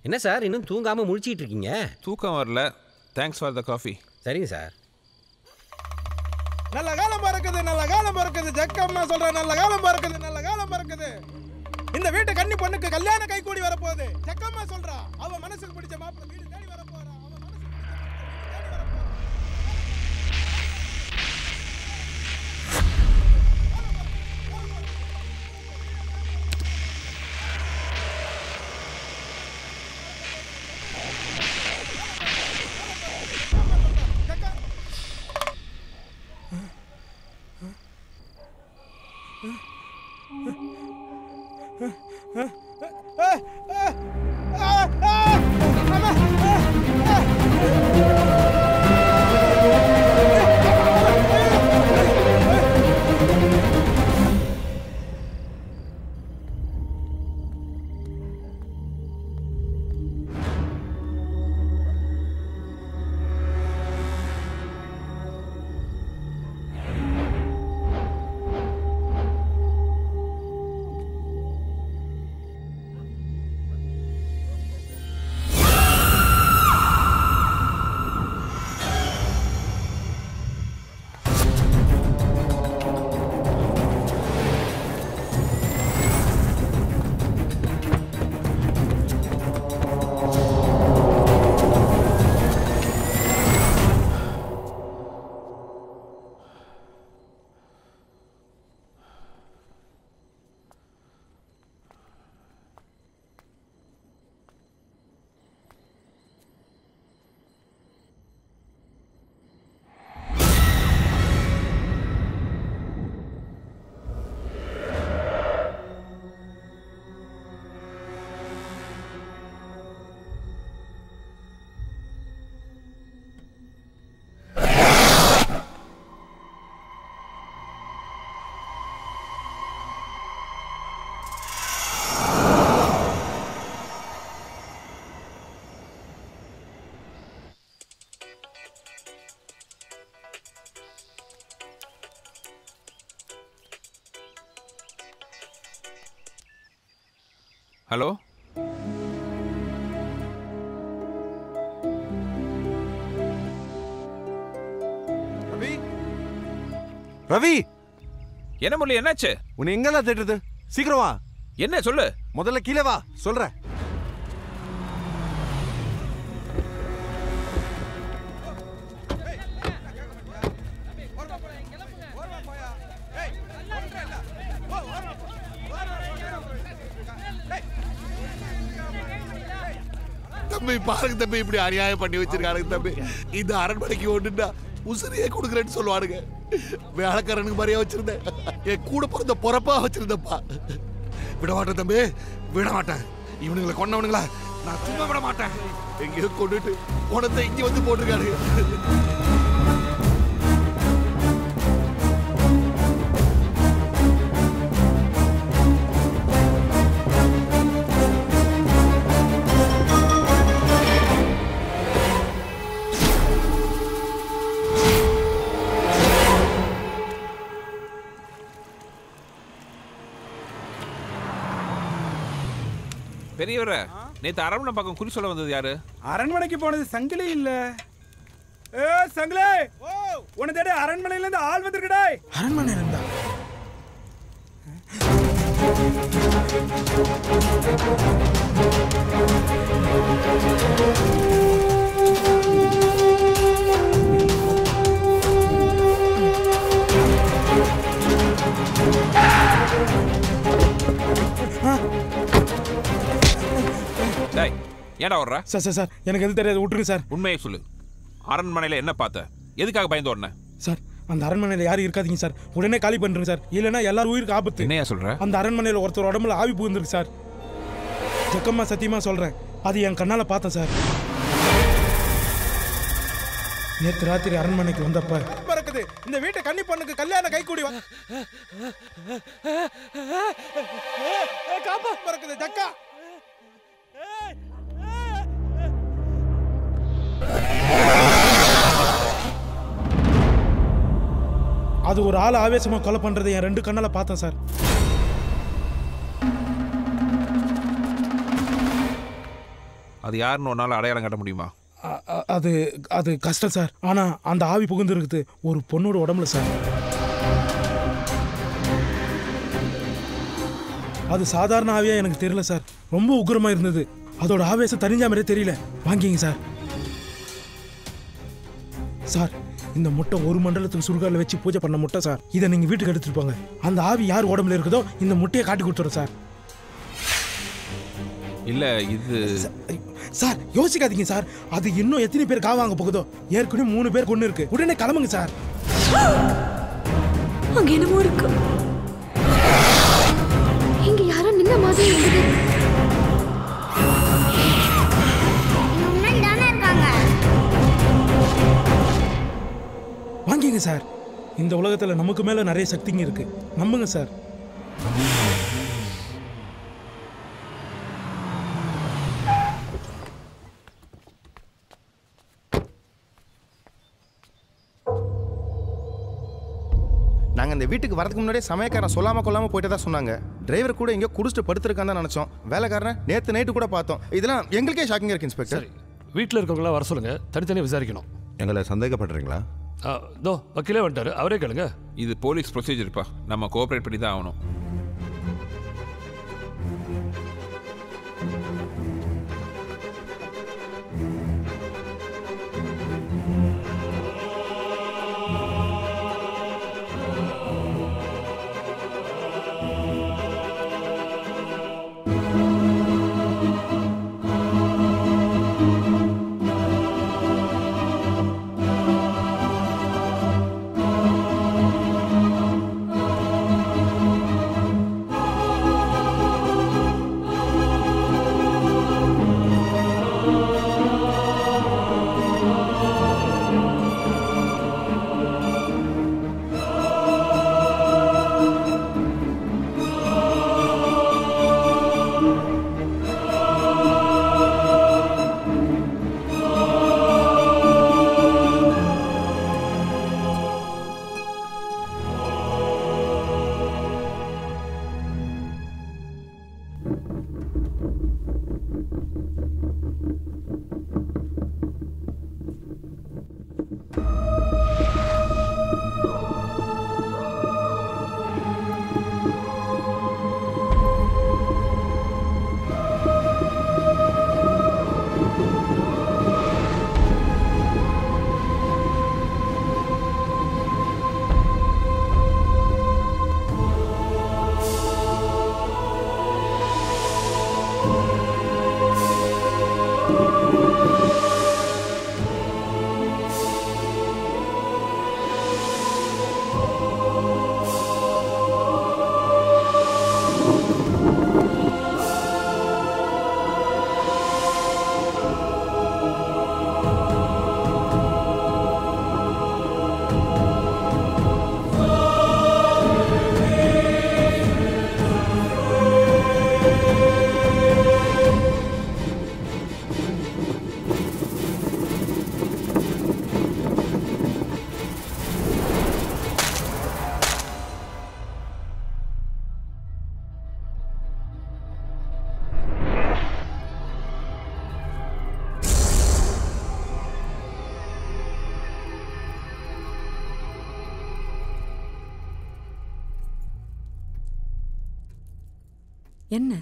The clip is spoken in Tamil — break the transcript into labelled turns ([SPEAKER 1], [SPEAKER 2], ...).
[SPEAKER 1] என்ன சார் இன்னும் தூங்காமல் முழிச்சிட்டு இருக்கீங்க?
[SPEAKER 2] தூக்கம் வரல. Thanks for the coffee.
[SPEAKER 1] சரிங்க சார்.
[SPEAKER 3] நல்ல காலம் பிறக்குது, நல்ல காலம் பிறக்குது. ஜக்கம்மா சொல்கிறேன், நல்ல காலம் பிறக்குது, நல்ல காலம் பிறக்குது. இந்த வீட்டு கன்னி பொண்ணுக்கு கல்யாண கை கூடி வரப்போகுது. ஜக்கம்மா சொல்கிறா, அவன் மனசுக்கு பிடிச்ச மாப்பிள்ளை வீடு தேடி வரப்போறா. அவன் மனசுக்கு பிடிச்ச தேடி வரப்போறா.
[SPEAKER 2] ஹலோ,
[SPEAKER 3] ரவி. ரவி,
[SPEAKER 2] என்ன முரளி, என்னாச்சு?
[SPEAKER 3] உன்னை எங்கெல்லாம் தேடுறது? சீக்கிரம் வா.
[SPEAKER 2] என்ன சொல்லு?
[SPEAKER 3] முதல்ல கீழே வா, சொல்றேன்.
[SPEAKER 4] தம்பி பாருங்க தம்பி, இப்படி அநியாயம் பண்ணி வச்சிருக்காருங்க தம்பி. இந்த அரண்மனைக்கு ஒண்ணுன்னா உசிரியே கொடுக்குறேன்னு சொல்லுவானுங்க. வேலைக்காரனுக்கு மாதிரியா வச்சிருந்தேன், என் கூட பிறந்த பொறப்பா வச்சிருந்தப்பா. விட மாட்டேன் தம்பி, விட மாட்டேன். இவனுங்களை கொண்டவனுங்களா நான் சும்மா விட மாட்டேன். எங்கேயோ கொண்டுட்டு உனத்தை இங்க வந்து போட்டிருக்காரு.
[SPEAKER 2] பெரியவர, நேத்து அரண்மனை பக்கம் குறி சொல்ல வந்தது யாரு?
[SPEAKER 5] அரண்மனைக்கு போனது சங்கிலி இல்ல. ஏ சங்கிலி, உன்னை தேடி அரண்மனையில இருந்து ஆள் வந்திருக்கடா. அரண்மனையில இருந்தா?
[SPEAKER 2] டேய், ஏன்டா வர்ற?
[SPEAKER 5] சார் சார் சார், எனக்கு எது தெரியாது, விட்டுருங்க சார்.
[SPEAKER 2] உண்மையை சொல்லு. அரண்மனையில என்ன பார்த்த? எதுக்காக பயந்து ஓடுன?
[SPEAKER 5] சார், அந்த அரண்மனையில யாரும் இருக்காதீங்க சார். உடனே காலி பண்ணுறேன் சார், இல்லைன்னா எல்லாரும் உயிருக்கு ஆபத்து.
[SPEAKER 2] என்னையா சொல்ற?
[SPEAKER 5] அந்த அரண்மனையில ஒருத்தர் உடம்புல ஆவி புகுந்திருக்கு சார். ஜக்கம்மா சத்தியமா சொல்றேன், அது என் கண்ணால பார்த்தேன் சார். நேற்று ராத்திரி அரண்மனைக்கு வந்தப்ப
[SPEAKER 3] பறக்குது. இந்த வீட்டை கன்னி பொண்ணுக்கு கல்யாண கை கூடி காப்பா பறக்குது. ஜக்கா,
[SPEAKER 5] அது ஒரு ஆள் ஆவேசமா கொலை பண்றதை என் ரெண்டு கண்ணால பார்த்தேன் சார்.
[SPEAKER 2] அது யாருன்னு ஒரு நாள் அடையாளம் காட்ட முடியுமா?
[SPEAKER 3] அது அது கஷ்டம் சார். ஆனா அந்த ஆவி புகுந்து இருக்குது ஒரு பொண்ணோட உடம்புல சார். அது சாதாரண ஆவியா எனக்கு தெரியல சார். ரொம்ப உக்கிரமா இருந்தது. அதோட ஆவேசம் தனிஞ்சா மாதிரியே தெரியல. வாங்கிங்க சார். சார் இந்த முட்டை ஒரு மண்டலத்துக்கு சுடுகாட்டில் வச்சு பூஜை பண்ண முட்டை சார். இதை நீங்க வீட்டுக்கு எடுத்துட்டு போங்க. அந்த ஆவி யார் உடம்புல இருக்குதோ இந்த முட்டையை காட்டி கொடுத்துறோம் சார்.
[SPEAKER 2] இல்ல இது
[SPEAKER 3] சார் யோசிக்காதீங்க சார். அது இன்னும் எத்தனை பேர் காவாங்க போகுதோ. ஏற்கனவே 3 பேர் கொண்டு இருக்கு. உடனே கிளம்புங்க சார்.
[SPEAKER 6] அங்க என்னமோ இருக்கு. இங்க யாரோ நின்ன மாதிரி இருக்குது. முன்னாடி தானே இருக்காங்க.
[SPEAKER 3] வாங்கிங்க சார். இந்த உலகத்துல நமக்கு மேல நிறைய சக்திங்க இருக்கு. நம்புங்க சார்.
[SPEAKER 7] நாங்கள் இந்த வீட்டுக்கு வரதுக்கு முன்னாடியே சமயக்காரன் சொல்லாமல் கொள்ளாமல் போயிட்டு தான் சொன்னாங்க. டிரைவர் கூட எங்கேயோ குடிச்சிட்டு படுத்துருக்கான்னு தான் நினச்சோம். வேலைக்காரன் நேற்று நைட்டு கூட பார்த்தோம். இதெல்லாம் எங்களுக்கே ஷாக்கிங்காக இருக்கு இன்ஸ்பெக்டர்.
[SPEAKER 8] வீட்டில் இருக்கவங்களாம் வர சொல்லுங்க, தனித்தனியாக விசாரிக்கணும்.
[SPEAKER 9] எங்களை சந்தேகப்படுறீங்களா?
[SPEAKER 8] தோ வக்கீலே வந்துட்டாரு, அவரே கேளுங்க.
[SPEAKER 2] இது போலீஸ் ப்ரொசீஜர்ப்பா. நம்ம கோஆப்ரேட் பண்ணி தான் ஆகணும்.
[SPEAKER 6] என்ன?